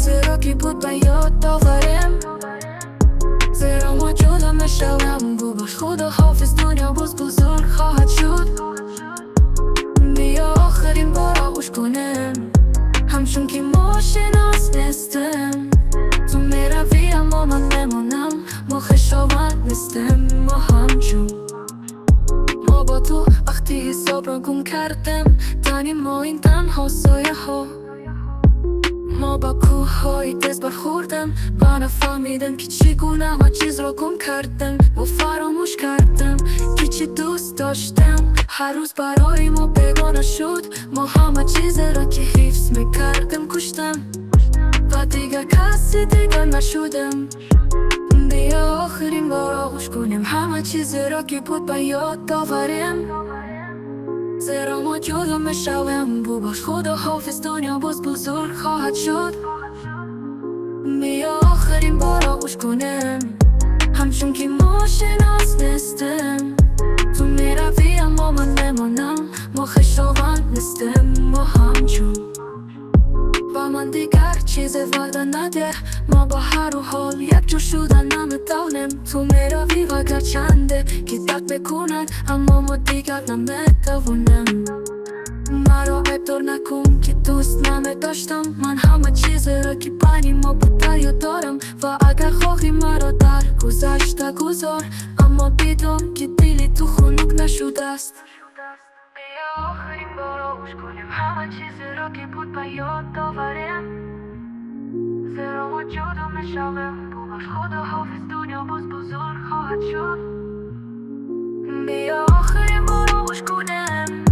چیزی را که بود به یاد آوریم، زیرا ما جدا میشویم. گوش خدا حافظ، دنیا باز بزرگ خواهد شد. بیا آخرین بار آغوش کنیم، همچون که ما شناس نیستیم. تو میروی اما من میمانم، ما خویشاوند نیستیم. ما همچون ما با تو وقتی حساب را گم کردیم، تنی ما این تنها سایه ها. ما با کوه های دست برخوردیم و نفهمیدیم که چگونه همه چیز را گم کردیم و فراموش کردیم که چی دوست داشتیم. هر روز برای ما بیگانه شد، ما همه چیز را که حفظ میکردیم کشتیم و دیگه کسی دیگه نشدیم. بیا آخرین بار آغوش کنیم، همه چیز را که بود به یاد آوریم، زیرا ما جدا میشویم. ببخش خدا حافظ، دنیا باز بزرگ خواهد شد. بیا آخرین بار آغوش کنیم، همچون که ما شناس نیستیم. تو میروی اما من میمانم، ما خویشاوند نیستیم. ما همچون و من دیگر چیز وعده نده، ما با هر حال یک جو شدن نمیتوانیم. تو میروی و گرچنده که درد میکنن، اما ما دیگر نمیتوانیم. مرا عیبدار نکن که دوست نمیداشتم، من همه چیز را که بین ما بود یاد دارم. و اگر خواهی مرا در گذشته گذار، اما بدان که دلی تو خنک نشده است. بیا آخرین بار آغوش کنیم، همه چیز را که بود به یاد آوریم، زیرا ما جدا میشویم. ببخش خدا حافظ، دنیا باز بزرگ خواهد شد. بیا آخرین بار آغوش کنیم،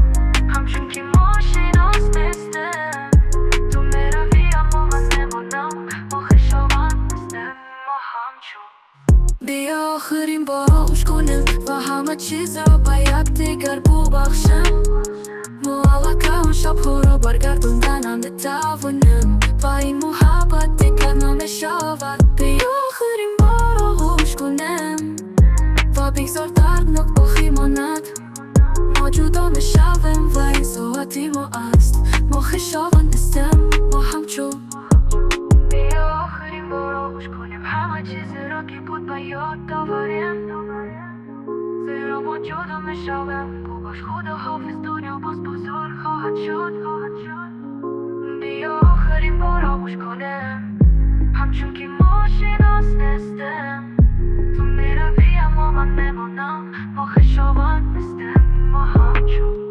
همچون که ما شناس نیستیم. تو میروی اما من میمانم، ما خویشاوند نیستیم. ما همچون بیا آخرین بار آغوش کنیم و همه چیز را به یکدیگر ببخشیم. ما الکه اون شبها را برگرداندن نمیتوانیم و این محبت دیگر نمیشود. بیا آخرین بار آغوش کنیم و بگذار دردناک باقی ماند. ما جدا میشویم و این ساعتی ما است، ما خویشاوند نیستیم. ما همچون بیا آخرین بار آغوش کنیم، همه چیز را که بود به یاد آوریم، زیرا ما جدا میشویم. ببخش خدا حافظ، دنیا باز بزرگ خواهد شد. بیا آخرین بار آغوش کنیم، همچون که ما شناس نیستیم. تو میروی اما من میمانم، ما خویشاوند نیستیم. ما همچون